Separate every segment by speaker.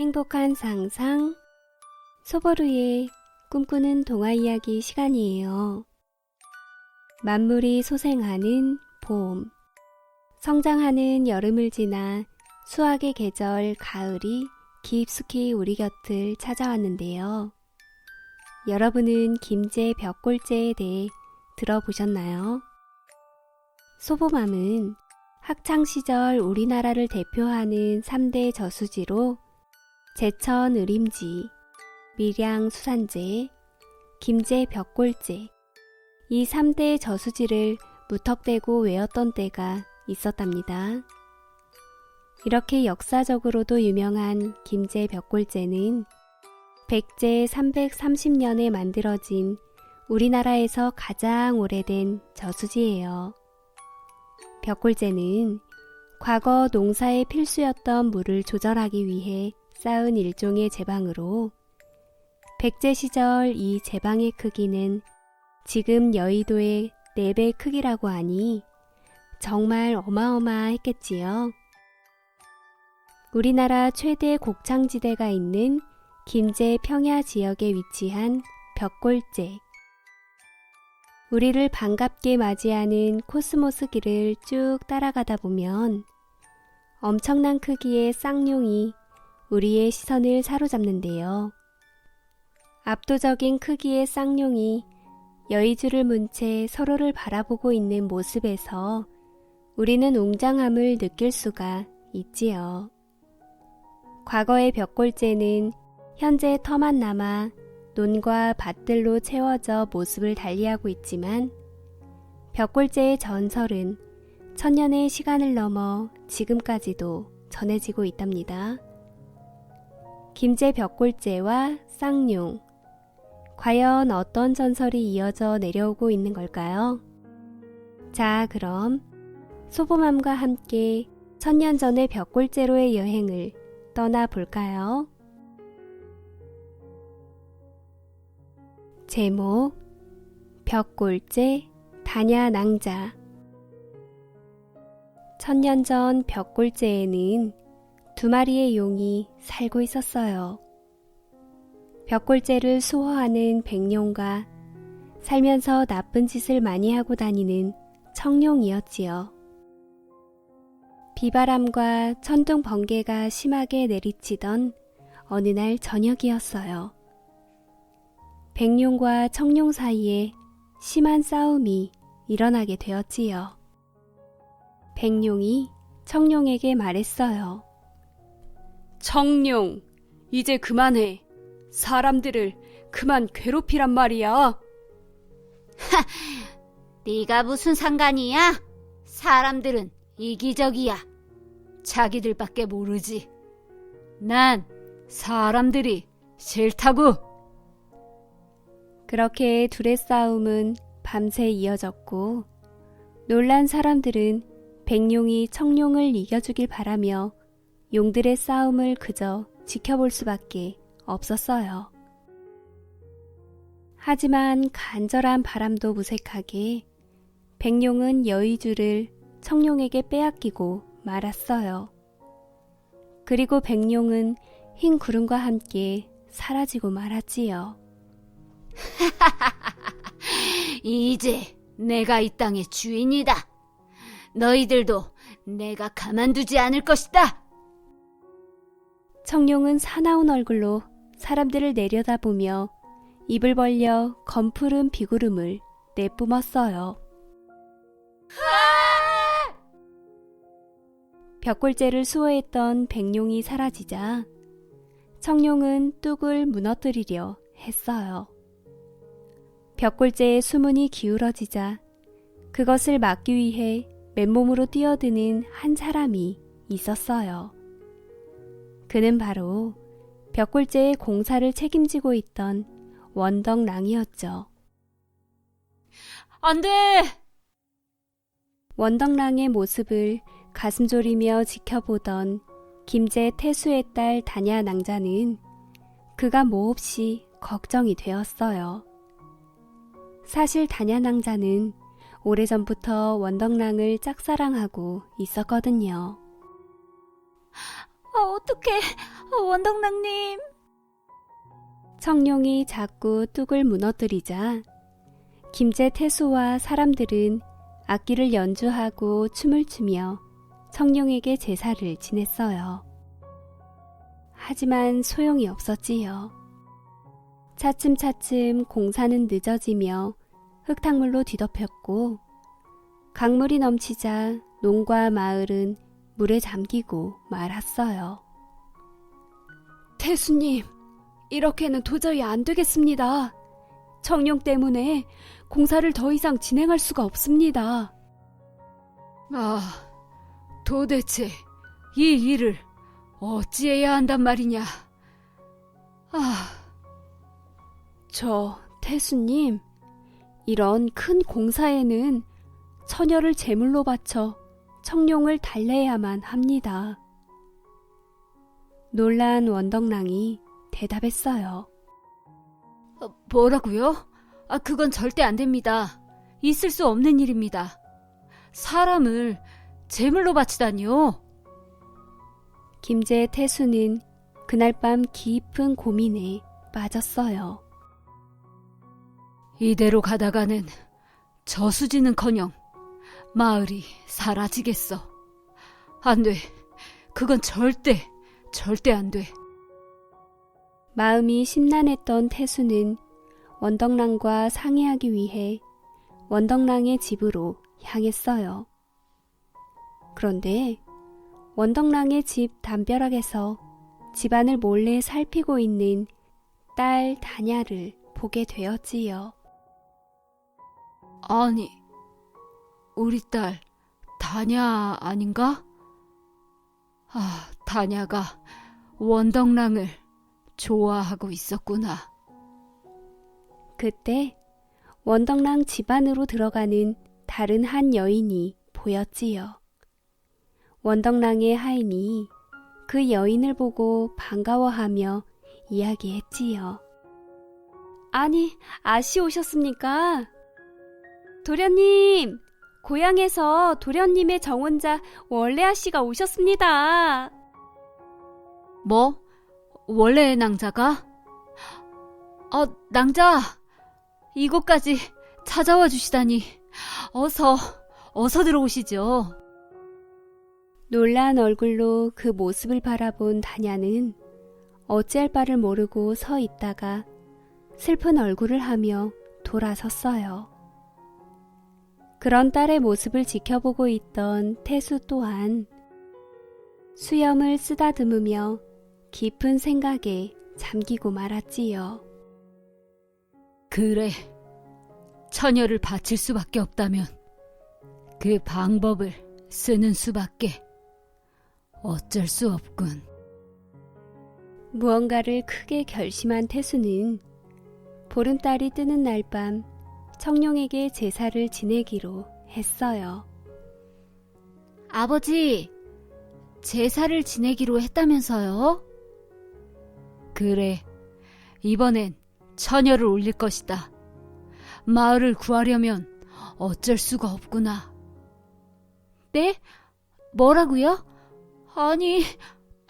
Speaker 1: 행복한 상상, 소보루의 꿈꾸는 동화 이야기 시간이에요. 만물이 소생하는 봄, 성장하는 여름을 지나 수확의 계절 가을이 깊숙이 우리 곁을 찾아왔는데요. 여러분은 김제 벽골제에 대해 들어보셨나요? 소보맘은 학창시절 우리나라를 대표하는 3대 저수지로 제천 의림지, 밀양 수산제, 김제 벽골제 이 3대 저수지를 무턱대고 외웠던 때가 있었답니다. 이렇게 역사적으로도 유명한 김제 벽골제는 백제 330년에 만들어진 우리나라에서 가장 오래된 저수지예요. 벽골제는 과거 농사에 필수였던 물을 조절하기 위해 쌓은 일종의 제방으로 백제 시절 이 제방의 크기는 지금 여의도의 4배 크기라고 하니 정말 어마어마했겠지요. 우리나라 최대 곡창지대가 있는 김제 평야 지역에 위치한 벽골제. 우리를 반갑게 맞이하는 코스모스 길을 쭉 따라가다 보면 엄청난 크기의 쌍용이 우리의 시선을 사로잡는데요. 압도적인 크기의 쌍용이 여의주를 문 채 서로를 바라보고 있는 모습에서 우리는 웅장함을 느낄 수가 있지요. 과거의 벽골제는 현재 터만 남아 논과 밭들로 채워져 모습을 달리하고 있지만 벽골제의 전설은 천년의 시간을 넘어 지금까지도 전해지고 있답니다. 김제 벽골제와 쌍용, 과연 어떤 전설이 이어져 내려오고 있는 걸까요? 자, 그럼 소보맘과 함께 천년 전의 벽골제로의 여행을 떠나볼까요? 제목, 벽골제 단야낭자. 천년 전 벽골제에는 2마리의 용이 살고 있었어요. 벽골제를 수호하는 백룡과 살면서 나쁜 짓을 많이 하고 다니는 청룡이었지요. 비바람과 천둥 번개가 심하게 내리치던 어느 날 저녁이었어요. 백룡과 청룡 사이에 심한 싸움이 일어나게 되었지요. 백룡이 청룡에게 말했어요. 청룡, 이제 그만해. 사람들을 그만 괴롭히란 말이야.
Speaker 2: 네가 무슨 상관이야? 사람들은 이기적이야. 자기들밖에 모르지. 난 사람들이 싫다고.
Speaker 1: 그렇게 둘의 싸움은 밤새 이어졌고 놀란 사람들은 백룡이 청룡을 이겨주길 바라며 용들의 싸움을 그저 지켜볼 수밖에 없었어요. 하지만 간절한 바람도 무색하게 백룡은 여의주를 청룡에게 빼앗기고 말았어요. 그리고 백룡은 흰 구름과 함께 사라지고 말았지요.
Speaker 2: 이제 내가 이 땅의 주인이다. 너희들도 내가 가만두지 않을 것이다.
Speaker 1: 청룡은 사나운 얼굴로 사람들을 내려다보며 입을 벌려 검푸른 비구름을 내뿜었어요. 벽골제를 수호했던 백룡이 사라지자 청룡은 뚝을 무너뜨리려 했어요. 벽골제의 수문이 기울어지자 그것을 막기 위해 맨몸으로 뛰어드는 한 사람이 있었어요. 그는 바로 벽골제의 공사를 책임지고 있던 원덕랑이었죠.
Speaker 2: 안 돼!
Speaker 1: 원덕랑의 모습을 가슴 졸이며 지켜보던 김제 태수의 딸 단야낭자는 그가 몹시 걱정이 되었어요. 사실 단야낭자는 오래전부터 원덕랑을 짝사랑하고 있었거든요.
Speaker 2: 어떡해, 원덕랑님.
Speaker 1: 청룡이 자꾸 뚝을 무너뜨리자 김제 태수와 사람들은 악기를 연주하고 춤을 추며 청룡에게 제사를 지냈어요. 하지만 소용이 없었지요. 차츰차츰 공사는 늦어지며 흙탕물로 뒤덮였고 강물이 넘치자 농과 마을은 물에 잠기고 말았어요. 태수님, 이렇게는 도저히 안 되겠습니다. 청룡 때문에 공사를 더 이상 진행할 수가 없습니다.
Speaker 2: 도대체 이 일을 어찌해야 한단 말이냐.
Speaker 1: 저 태수님, 이런 큰 공사에는 처녀를 제물로 바쳐 청룡을 달래야만 합니다. 놀란 원덕랑이 대답했어요.
Speaker 2: 뭐라고요? 그건 절대 안 됩니다. 있을 수 없는 일입니다. 사람을 제물로 바치다니요.
Speaker 1: 김제 태수는 그날 밤 깊은 고민에 빠졌어요.
Speaker 2: 이대로 가다가는 저수지는커녕 마을이 사라지겠어. 안 돼. 그건 절대 안 돼.
Speaker 1: 마음이 심란했던 태수는 원덕랑과 상의하기 위해 원덕랑의 집으로 향했어요. 그런데 원덕랑의 집 담벼락에서 집안을 몰래 살피고 있는 딸 다냐를 보게 되었지요.
Speaker 2: 아니, 우리 딸 다냐 아닌가? 다냐가 원덕랑을 좋아하고 있었구나.
Speaker 1: 그때 원덕랑 집안으로 들어가는 다른 한 여인이 보였지요. 원덕랑의 하인이 그 여인을 보고 반가워하며 이야기했지요. 아니, 아씨 오셨습니까? 도련님, 고향에서 도련님의 정혼자 원래 아씨가 오셨습니다.
Speaker 2: 뭐? 원래 낭자가? 낭자, 이곳까지 찾아와 주시다니. 어서 들어오시죠.
Speaker 1: 놀란 얼굴로 그 모습을 바라본 다냐는 어찌할 바를 모르고 서 있다가 슬픈 얼굴을 하며 돌아섰어요. 그런 딸의 모습을 지켜보고 있던 태수 또한 수염을 쓰다듬으며 깊은 생각에 잠기고 말았지요.
Speaker 2: 그래, 처녀를 바칠 수밖에 없다면 그 방법을 쓰는 수밖에. 어쩔 수 없군.
Speaker 1: 무언가를 크게 결심한 태수는 보름달이 뜨는 날 밤 청룡에게 제사를 지내기로 했어요.
Speaker 2: 아버지, 제사를 지내기로 했다면서요? 그래, 이번엔 처녀를 올릴 것이다. 마을을 구하려면 어쩔 수가 없구나. 네? 뭐라고요? 아니,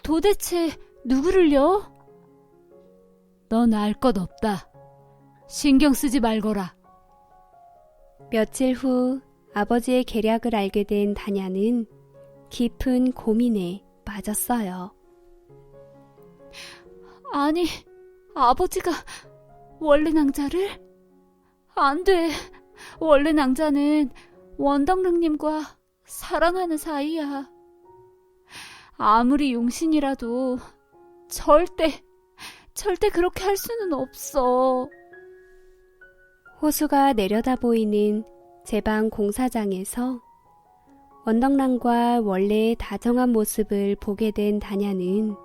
Speaker 2: 도대체 누구를요? 넌 알 것 없다. 신경 쓰지 말거라.
Speaker 1: 며칠 후 아버지의 계략을 알게 된 다냐는 깊은 고민에 빠졌어요.
Speaker 2: 아니, 아버지가 원래 낭자를? 안 돼. 원래 낭자는 원덕릉님과 사랑하는 사이야. 아무리 용신이라도 절대 그렇게 할 수는 없어.
Speaker 1: 호수가 내려다 보이는 제방 공사장에서 원덕랑과 원래의 다정한 모습을 보게 된 다냐는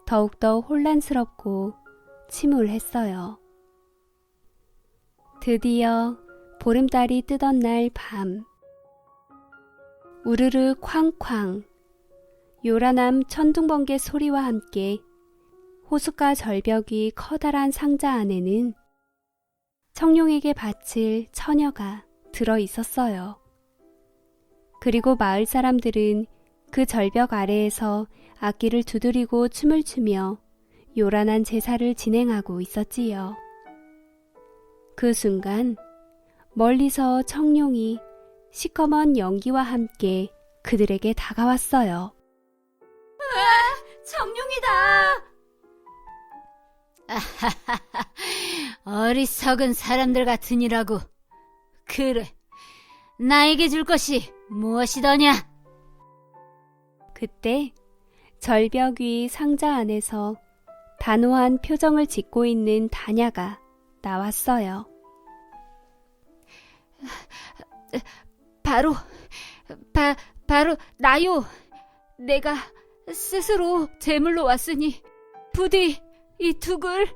Speaker 1: 더욱더 혼란스럽고 침울했어요. 드디어 보름달이 뜨던 날 밤, 우르르 쾅쾅 요란함 천둥번개 소리와 함께 호숫가 절벽이 커다란 상자 안에는 청룡에게 바칠 처녀가 들어 있었어요. 그리고 마을 사람들은 그 절벽 아래에서 악기를 두드리고 춤을 추며 요란한 제사를 진행하고 있었지요. 그 순간 멀리서 청룡이 시커먼 연기와 함께 그들에게 다가왔어요.
Speaker 2: 청룡이다! 어리석은 사람들 같으니라고. 그래, 나에게 줄 것이 무엇이더냐?
Speaker 1: 그때 절벽 위 상자 안에서 단호한 표정을 짓고 있는 다냐가 나왔어요.
Speaker 2: 바로 나요. 내가 스스로 제물로 왔으니 부디 이 둑을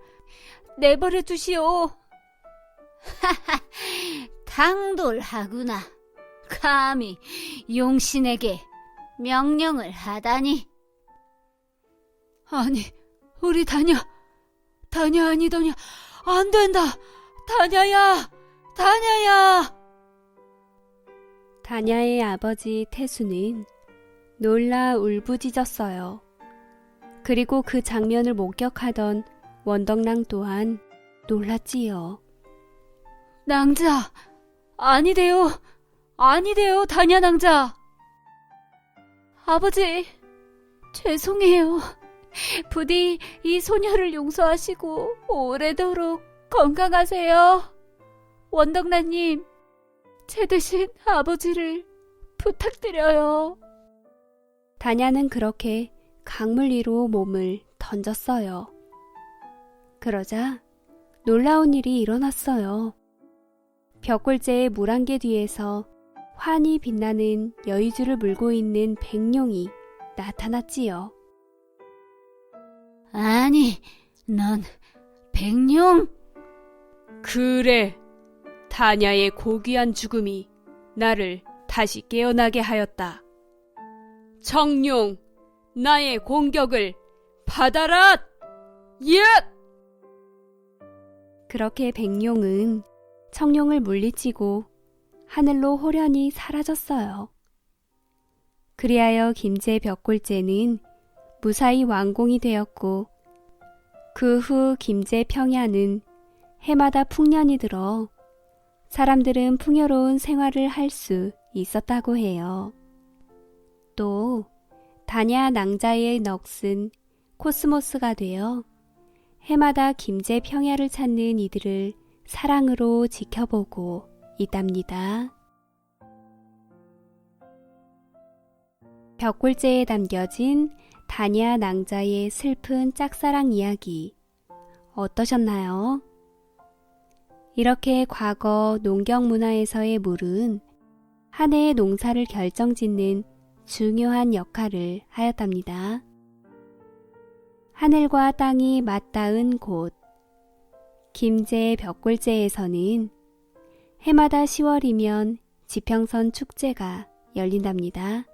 Speaker 2: 내버려 두시오. 당돌하구나. 감히 용신에게 명령을 하다니. 아니, 우리 다냐 아니더냐. 안 된다. 다냐야.
Speaker 1: 다냐의 아버지 태수는 놀라 울부짖었어요. 그리고 그 장면을 목격하던 원덕랑 또한 놀랐지요.
Speaker 2: 낭자, 아니대요, 다냐 낭자. 아버지, 죄송해요. 부디 이 소녀를 용서하시고 오래도록 건강하세요. 원덕라님, 제 대신 아버지를 부탁드려요.
Speaker 1: 다냐는 그렇게 강물 위로 몸을 던졌어요. 그러자 놀라운 일이 일어났어요. 벽골제의 물안개 뒤에서 환히 빛나는 여의주를 물고 있는 백룡이 나타났지요.
Speaker 2: 아니, 넌 백룡?
Speaker 1: 그래, 다냐의 고귀한 죽음이 나를 다시 깨어나게 하였다. 청룡, 나의 공격을 받아라! 얏! 그렇게 백룡은 청룡을 물리치고 하늘로 호련히 사라졌어요. 그리하여 김제 벽골제는 무사히 완공이 되었고, 그 후 김제 평야는 해마다 풍년이 들어 사람들은 풍요로운 생활을 할 수 있었다고 해요. 또 다냐 낭자의 넋은 코스모스가 되어 해마다 김제 평야를 찾는 이들을 사랑으로 지켜보고 있답니다. 벽골제에 담겨진 다냐 낭자의 슬픈 짝사랑 이야기 어떠셨나요? 이렇게 과거 농경 문화에서의 물은 한 해의 농사를 결정짓는 중요한 역할을 하였답니다. 하늘과 땅이 맞닿은 곳, 김제 벽골제에서는 해마다 10월이면 지평선 축제가 열린답니다.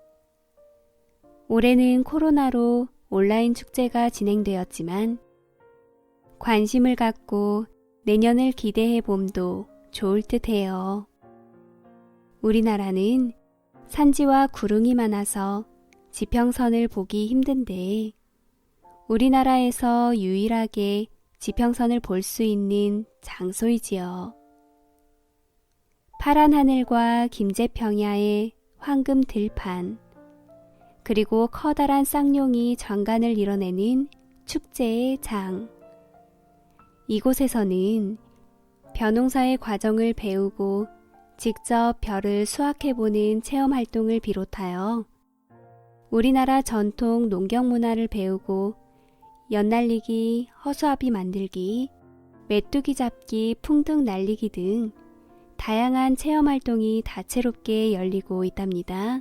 Speaker 1: 올해는 코로나로 온라인 축제가 진행되었지만 관심을 갖고 내년을 기대해 봄도 좋을 듯해요. 우리나라는 산지와 구릉이 많아서 지평선을 보기 힘든데 우리나라에서 유일하게 지평선을 볼 수 있는 장소이지요. 파란 하늘과 김제평야의 황금 들판, 그리고 커다란 쌍용이 정간을 이뤄내는 축제의 장. 이곳에서는 벼농사의 과정을 배우고 직접 벼를 수확해보는 체험활동을 비롯하여 우리나라 전통 농경 문화를 배우고 연날리기, 허수아비 만들기, 메뚜기 잡기, 풍등 날리기 등 다양한 체험활동이 다채롭게 열리고 있답니다.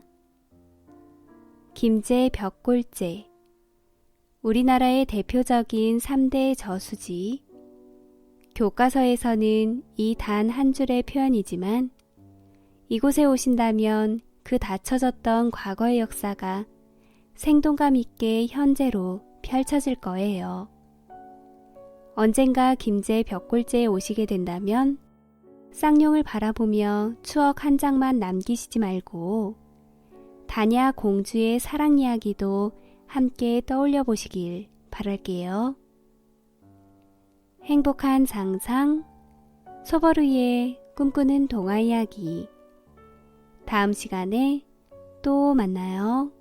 Speaker 1: 김제 벽골제, 우리나라의 대표적인 3대 저수지. 교과서에서는 이 단 한 줄의 표현이지만 이곳에 오신다면 그 닫혀졌던 과거의 역사가 생동감 있게 현재로 펼쳐질 거예요. 언젠가 김제 벽골제에 오시게 된다면 쌍용을 바라보며 추억 한 장만 남기시지 말고 다냐 공주의 사랑 이야기도 함께 떠올려 보시길 바랄게요. 행복한 상상, 소보루의 꿈꾸는 동화 이야기. 다음 시간에 또 만나요.